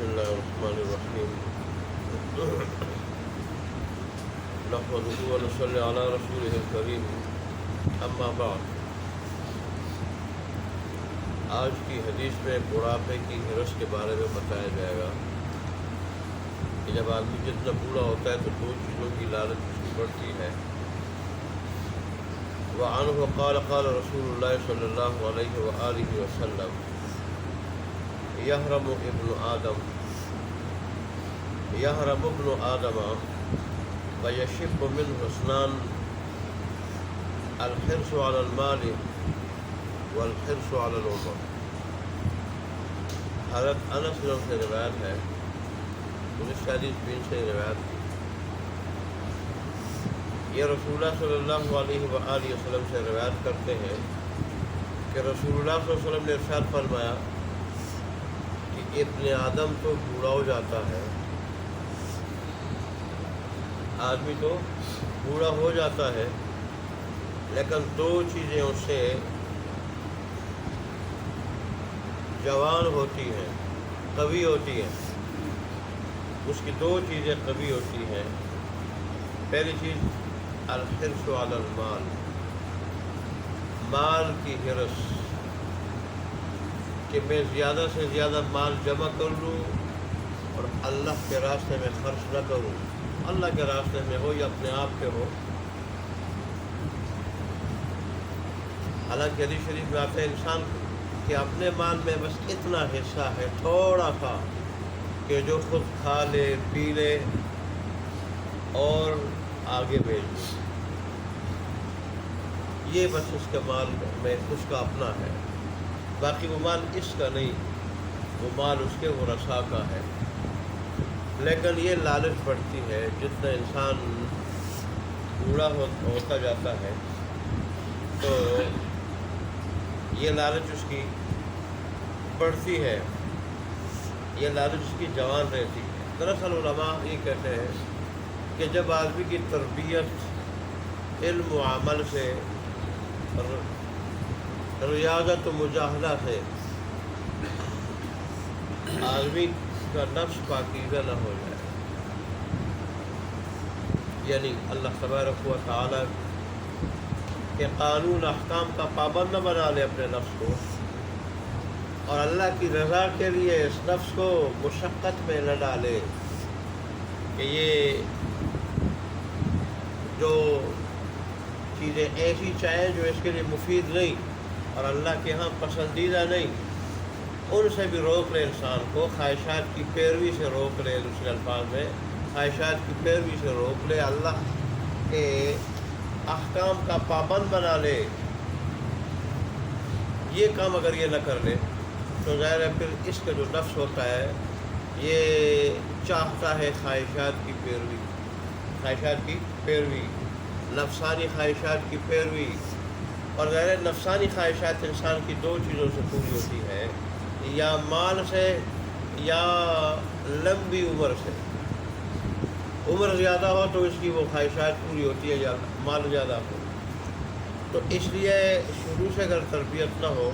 بسم اللہ الرحمن الرحیم نحمدہ و نصلی علی رسولہ الکریم اما بعد۔ آج کی حدیث میں بڑھاپے کی ہرس کے بارے میں بتایا جائے گا کہ جب آدمی جتنا بوڑھا ہوتا ہے تو دو چیزوں کی لالچ اس کی بڑھتی ہے۔ وعنہ قال قال رسول اللہ صلی اللہ علیہ وآلہ وسلم یحرم ابن آدم ویشب منہ اثنان الحرص علی المال والحرص علی العمر۔ حضرت انس سے روایت ہے، اس حدیث بن سے روایت کی، یہ رسول اللہ صلی اللہ علیہ وآلہ وسلم سے روایت کرتے ہیں کہ رسول اللہ صلی اللہ علیہ وسلم نے ارشاد فرمایا کہ ابن آدم تو بوڑھا ہو جاتا ہے، آدمی تو بوڑھا ہو جاتا ہے، لیکن دو چیزیں اس سے جوان ہوتی ہیں، قوی ہوتی ہیں۔ اس کی دو چیزیں قوی ہوتی ہیں۔ پہلی چیز الحرص علی المال، مال کی حرص، کہ میں زیادہ سے زیادہ مال جمع کر لوں اور اللہ کے راستے میں خرچ نہ کروں، اللہ کے راستے میں ہو یا اپنے آپ کے ہو۔ حالانکہ حدیث شریف میں آتا ہے انسان کہ اپنے مال میں بس اتنا حصہ ہے، تھوڑا سا، کہ جو خود کھا لے پی لے اور آگے بھیج دے، یہ بس اس کے مال میں اس کا اپنا ہے، باقی وہ مال اس کا نہیں، وہ مال اس کے ورثاء کا ہے۔ لیکن یہ لالچ بڑھتی ہے، جتنا انسان بوڑھا ہوتا جاتا ہے تو یہ لالچ اس کی بڑھتی ہے، یہ لالچ اس کی جوان رہتی ہے۔ دراصل علماء یہ کہتے ہیں کہ جب آدمی کی تربیت علم و عمل سے، ریاضت و مجاہدہ سے آدمی کا نفس پاکیزہ نہ ہو جائے، یعنی اللہ تبارک و تعالیٰ کے قانون احکام کا پابند نہ بنا لے اپنے نفس کو، اور اللہ کی رضا کے لیے اس نفس کو مشقت میں نہ ڈالے کہ یہ جو چیزیں ایسی چاہیں جو اس کے لیے مفید نہیں اور اللہ کے ہاں پسندیدہ نہیں، ان سے بھی روک لے انسان کو، خواہشات کی پیروی سے روک لے، دوسرے الفاظ میں خواہشات کی پیروی سے روک لے، اللہ کے احکام کا پابند بنا لے۔ یہ کام اگر یہ نہ کر لے تو ظاہر ہے پھر اس کا جو نفس ہوتا ہے یہ چاہتا ہے خواہشات کی پیروی، نفسانی خواہشات کی پیروی، اور ظاہر نفسانی خواہشات انسان کی دو چیزوں سے پوری ہوتی ہے، یا مال سے یا لمبی عمر سے۔ عمر زیادہ ہو تو اس کی وہ خواہشات پوری ہوتی ہے، یا مال زیادہ ہو۔ تو اس لیے شروع سے اگر تربیت نہ ہو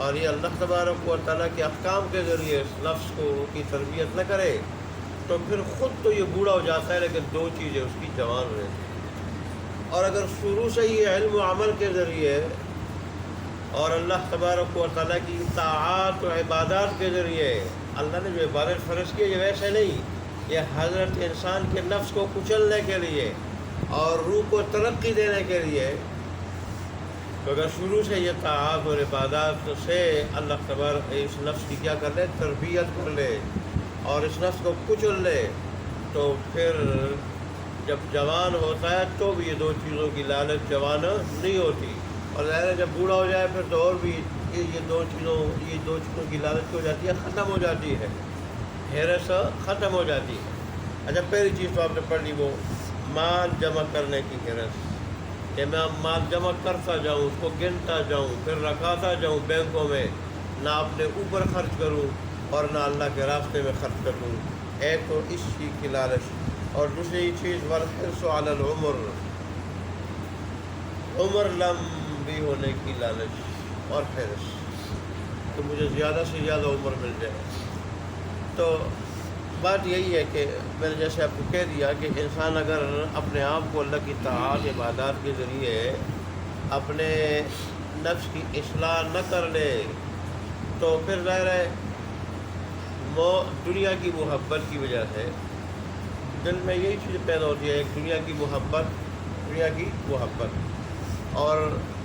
اور یہ اللہ تبارک و تعالیٰ کے احکام کے ذریعے اس نفس کو کی تربیت نہ کرے تو پھر خود تو یہ بوڑھا ہو جاتا ہے، لیکن دو چیزیں اس کی جوان رہتی ہیں۔ اور اگر شروع سے ہی علم و عمل کے ذریعے اور اللہ تبارک و تعالیٰ کی طاعات و عبادات کے ذریعے، اللہ نے جو عبادت فرض کی یہ ویسے نہیں، یہ حضرت انسان کے نفس کو کچلنے کے لیے اور روح کو ترقی دینے کے لیے، تو اگر شروع سے یہ طاعات اور عبادات سے اللہ تبارک اس نفس کی کیا کر لے، تربیت کر لے اور اس نفس کو کچل لے، تو پھر جب جوان ہوتا ہے تو بھی یہ دو چیزوں کی لالچ جوان نہیں ہوتی، اور ظاہر ہے جب بوڑھا ہو جائے پھر تو اور بھی یہ دو چیزوں کی لالچ ہو جاتی ہے، ختم ہو جاتی ہے، حرص ختم ہو جاتی ہے۔ اچھا، پہلی چیز تو آپ نے پڑھ لی، وہ مال جمع کرنے کی حرص، کہ میں مال جمع کرتا جاؤں، اس کو گنتا جاؤں، پھر رکھاتا جاؤں بینکوں میں، نہ اپنے اوپر خرچ کروں اور نہ اللہ کے راستے میں خرچ کروں۔ ایک تو اس چیز کی لالچ، اور دوسری چیز والحرص علی العمر، عمر لمبی ہونے کی لالچ اور حرص، کہ مجھے زیادہ سے زیادہ عمر مل جائے، تو بات یہی ہے کہ میں نے جیسے آپ کو کہہ دیا کہ انسان اگر اپنے آپ کو اللہ کی طاعت عبادات کے ذریعے اپنے نفس کی اصلاح نہ کر لے تو پھر ظاہر ہے دنیا کی محبت کی وجہ سے دل میں یہی چیز پیدا ہوتی ہے، ایک دنیا کی محبت اور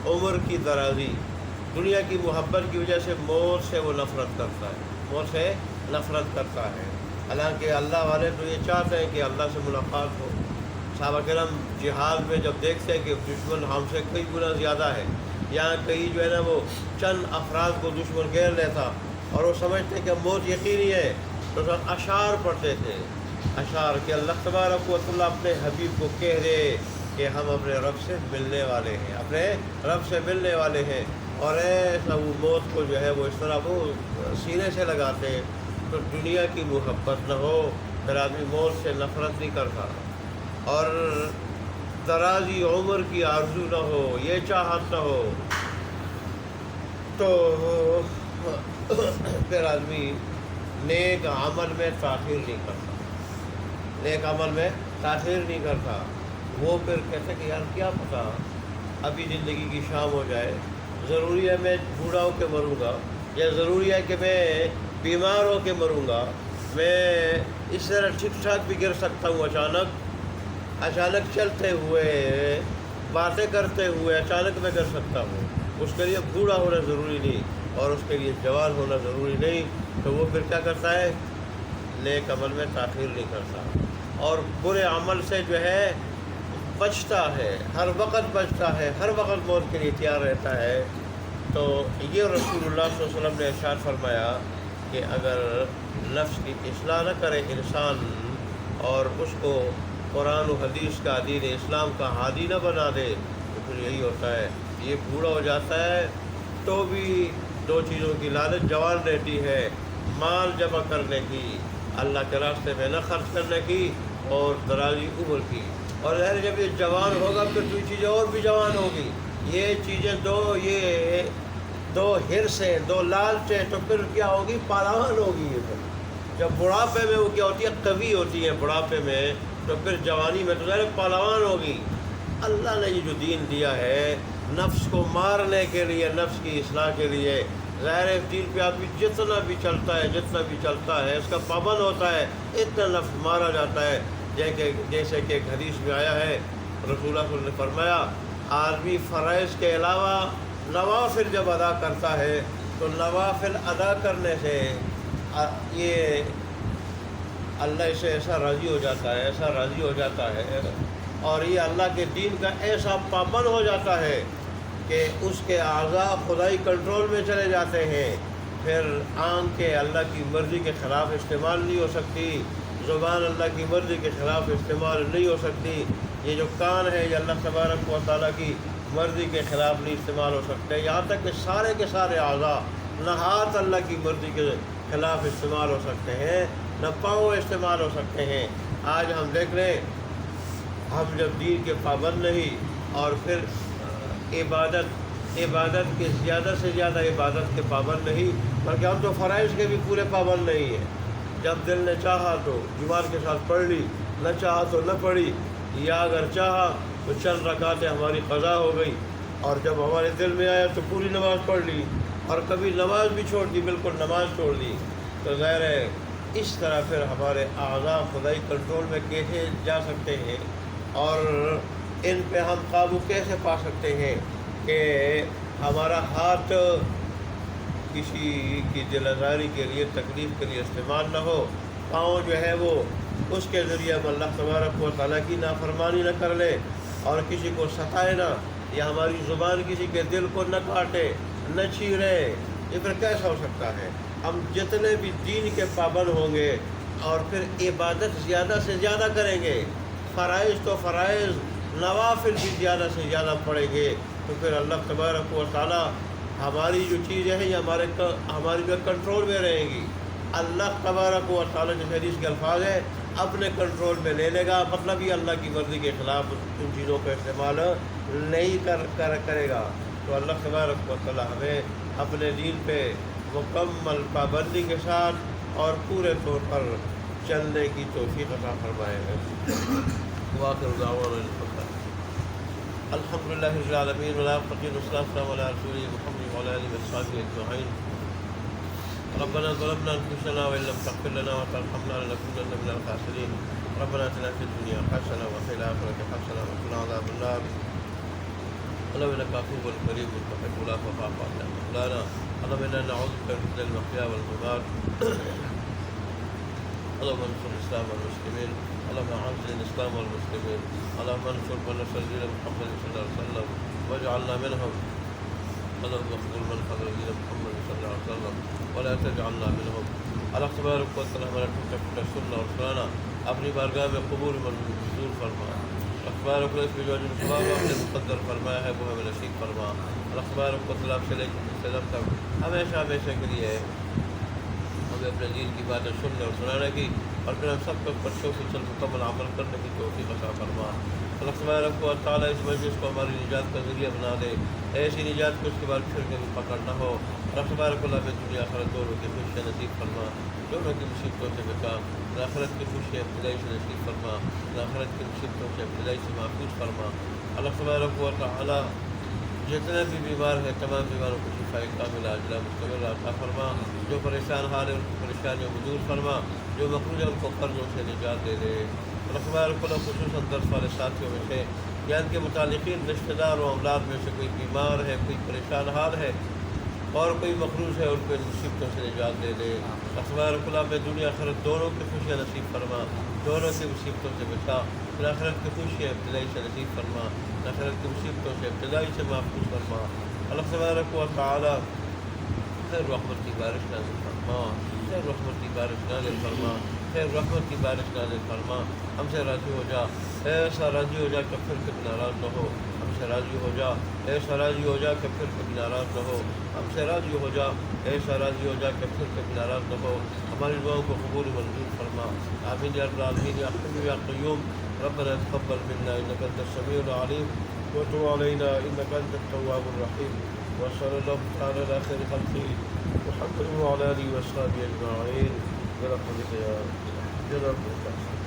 عمر کی درازی۔ دنیا کی محبت کی وجہ سے موت سے وہ نفرت کرتا ہے، حالانکہ اللہ والے تو یہ چاہتے ہیں کہ اللہ سے ملاقات ہو۔ صحابہ کرام جہاد میں جب دیکھتے ہیں کہ دشمن ہم سے کئی گنا زیادہ ہے، یہاں کئی جو ہے نا وہ چند افراد کو دشمن گھیر لیتا اور وہ سمجھتے ہیں کہ موت یقینی ہے، تو سب اشعار پڑھتے تھے، اشعار کہ اللہ تبارک و تعالیٰ اپنے حبیب کو کہہ دے کہ ہم اپنے رب سے ملنے والے ہیں، اور ایسا وہ موت کو جو ہے وہ اس طرح وہ سینے سے لگاتے ہیں۔ تو دنیا کی محبت نہ ہو پھر آدمی موت سے نفرت نہیں کرتا، اور درازی عمر کی آرزو نہ ہو، یہ چاہت نہ ہو، تو پھر آدمی نیک عمل میں تاخیر نہیں کرتا۔ وہ پھر کہتے کہ یار کیا پتہ ابھی زندگی کی شام ہو جائے، ضروری ہے میں بوڑھا ہو کے مروں گا، یا ضروری ہے کہ میں بیمار ہو کے مروں گا، میں اس طرح ٹھیک ٹھاک بھی گر سکتا ہوں، اچانک چلتے ہوئے باتیں کرتے ہوئے اچانک میں گر سکتا ہوں۔ اس کے لیے بوڑھا ہونا ضروری نہیں اور اس کے لیے جوان ہونا ضروری نہیں، تو وہ پھر کیا کرتا ہے؟ نیک عمل میں تاخیر نہیں کرتا اور برے عمل سے جو ہے بچتا ہے، ہر وقت موت کے لیے تیار رہتا ہے۔ تو یہ رسول اللہ صلی اللہ علیہ وسلم نے ارشاد فرمایا کہ اگر نفس کی اصلاح نہ کرے انسان اور اس کو قرآن و حدیث کا دین اسلام کا ہادی نہ بنا دے تو پھر یہی ہوتا ہے، یہ بوڑھا ہو جاتا ہے تو بھی دو چیزوں کی لالچ جوان رہتی ہے، مال جمع کرنے کی، اللہ کے راستے میں نہ خرچ کرنے کی، اور درازی عمر کی۔ اور جب یہ جوان ہوگا پھر دوسری چیزیں اور بھی جوان ہوگی، یہ چیزیں دو حرص ہیں، دو لالچ ہیں، تو پھر کیا ہوگی؟ پالوان ہوگی یہ پھر۔ جب بڑھاپے میں وہ کیا ہوتی ہے؟ قوی ہوتی ہے بڑھاپے میں، تو پھر جوانی میں تو ظاہر پالوان ہوگی۔ اللہ نے یہ جو دین دیا ہے نفس کو مارنے کے لیے، نفس کی اصلاح کے لیے، ظاہر دین پہ آدمی جتنا بھی چلتا ہے اس کا پابند ہوتا ہے، اتنا نفس مارا جاتا ہے۔ جیسے کہ ایک حدیث میں آیا ہے، رسول اللہ صلی اللہ علیہ وسلم نے فرمایا آدمی فرائض کے علاوہ نوافل جب ادا کرتا ہے تو نوافل ادا کرنے سے یہ اللہ اسے ایسا راضی ہو جاتا ہے اور یہ اللہ کے دین کا ایسا پابند ہو جاتا ہے کہ اس کے اعضاء خدائی کنٹرول میں چلے جاتے ہیں۔ پھر آنکھیں اللہ کی مرضی کے خلاف استعمال نہیں ہو سکتی، زبان اللہ کی مرضی کے خلاف استعمال نہیں ہو سکتی، یہ جو کان ہے یہ اللہ تبارک و تعالیٰ کی مرضی کے خلاف نہیں استعمال ہو سکتے، یہاں تک کہ سارے کے سارے اعضاء نہ ہاتھ اللہ کی مرضی کے خلاف استعمال ہو سکتے ہیں، نہ پاؤں استعمال ہو سکتے ہیں۔ آج ہم دیکھ لیں، ہم جب دین کے پابند نہیں اور پھر عبادت کے زیادہ سے زیادہ عبادت کے پابند نہیں، بلکہ ہم تو فرائض کے بھی پورے پابند نہیں ہیں۔ جب دل نے چاہا تو جماعت کے ساتھ پڑھ لی، نہ چاہا تو نہ پڑھی، یا اگر چاہا تو چند رکعتیں ہماری قضا ہو گئی، اور جب ہمارے دل میں آیا تو پوری نماز پڑھ لی، اور کبھی نماز بھی چھوڑ دی، بالکل نماز چھوڑ دی۔ تو ظاہر ہے اس طرح پھر ہمارے اعضاء خدائی کنٹرول میں کیسے جا سکتے ہیں اور ان پہ ہم قابو کیسے پا سکتے ہیں کہ ہمارا ہاتھ کسی کی دل آزاری کے لیے، تکلیف کے لیے استعمال نہ ہو، پاؤں جو ہے وہ اس کے ذریعے ہم اللہ تبارک و تعالیٰ کی نافرمانی نہ کر لے اور کسی کو ستائے نہ، یا ہماری زبان کسی کے دل کو نہ کاٹے، نہ چھیرے، یہ پھر کیسا ہو سکتا ہے؟ ہم جتنے بھی دین کے پابند ہوں گے اور پھر عبادت زیادہ سے زیادہ کریں گے، فرائض تو فرائض، نوافل بھی زیادہ سے زیادہ پڑھیں گے، تو پھر اللہ تبارک و تعالیٰ ہماری جو چیزیں ہیں یہ ہماری جو کنٹرول میں رہیں گی۔ اللہ تبارک و تعالیٰ جو حدیث کے الفاظ ہیں اپنے کنٹرول میں لے لے گا، مطلب یہ اللہ کی مرضی کے خلاف ان چیزوں کا استعمال نہیں کرے گا۔ تو اللہ تبارک و تعالیٰ ہمیں اپنے دین پہ مکمل پابندی کے ساتھ اور پورے طور پر چلنے کی توفیق عطا فرمائے. وآخر دعوانا الحمد للہ رب العالمین والعاقبۃ للمتقین علی رسولہ محمد وعلی آلہ وصحبہ اجمعین. ربنا ظلمنا انفسنا وان لم تغفر لنا وترحمنا لنكونن من الخاسرین. ربنا آتنا فی الدنیا حسنہ وفی الآخرۃ حسنہ وقنا عذاب النار. اللهم انك عفو كريم تحب العفو فاعف عنا. مولانا اللهم انا نعوذ بك من فتنة المحيا والممات. اللهم انصر الاسلام والمسلمين. اللهم اعز الاسلام والمسلمين. اللهم انصر من نصر دين محمد صلى الله عليه وسلم واجعلنا منهم. اللهم اخذل من خذل دين محمد صلى الله عليه وسلم ولا تجعلنا منهم. اللہ تبارک و تعالی ہمارا ٹوٹا پھوٹا سننا اور سنانا اپنی بارگاہ میں قبول منظور فرما. اللہ تبارک و تعالی جو ثواب آپ نے مقدر فرمایا ہے وہ ہمیں نصیب فرما. اللہ تبارک و تعالی سے لے کر سلام تک ہمیشہ ہمیشہ کے لیے ہمیں اپنے دین کی باتیں سننے اور سنانے کی اور پھر ہم سب کو پرچوں کی چل مکمل عمل کرنے کی توفیق عطا فرما. اللہ تبارک و تعالی اس مجلس کو ہماری نجات کا ذریعہ بنا دے. ایسی نجات کو اس کے بعد پھر کبھی پکڑنا ہو. اللہ تبارک اللہ میں دنیا آخرت دونوں کی خوشیاں نصیب فرما. دونوں کی مصیبتوں سے بچا. آخرت کی خوشیاں ابتدائی سے نصیب فرما. آخرت کی مصیبتوں سے ابتدائی سے محفوظ فرما. اللہ تبارک و تعالی جتنے بھی بیمار ہیں تمام بیماروں کو شفا کامل عاجلہ مستمر عطا فرما. جو پریشان حال ہے ان کی پریشانیوں کو دور فرما. جو مقروض ہے ان کو قرضوں سے نجات دے دے. اللہ تبارک اللہ خصوصاً درس والے ساتھیوں میں سے یا ان کے متعلقین رشتہ دار و اولاد میں سے کوئی بیمار ہے, کوئی پریشان حال ہے اور کوئی مقروض ہے, ان کو ان مصیبتوں سے نجات دے دے. اللہ تبارک اللہ میں دنیا آخرت دونوں کی خوشیاں نصیب فرما. دونوں کی مصیبتوں سے بچا. پھر آخرت کی خوشیاں ابتدائی سے نصیب فرما. آخرت کی مصیبتوں سے ابتدائی سے محفوظ فرما. اللہ تبارک و تعالی خیر رحمت کی بارش نازل فرما. خیر رحمت کی بارش نازل فرما. خیر رحمت کی بارش نازل فرما. ہم سے راضی ہو جا. ایسا راضی ہو جا کہ پھر کبھی ناراض نہ ہو. ہم سے راضی ہو جا. ایسا راضی ہو جا کہ پھر کبھی ناراض نہ ہو. ہم سے راضی ہو جا. ایسا راضی ہو جا کہ پھر کبھی ناراض نہ ہو. ہماری دعاؤں کو قبول منظور فرما. آمین یا رب العالمین یا حی یا قیوم. ربنا تقبل منا انك انت السميع العليم وتب علينا انك انت التواب الرحيم. وصلى الله تعالى على خير خلقه محمد وعلى اله وصحبه اجمعين برحمتك يا رب.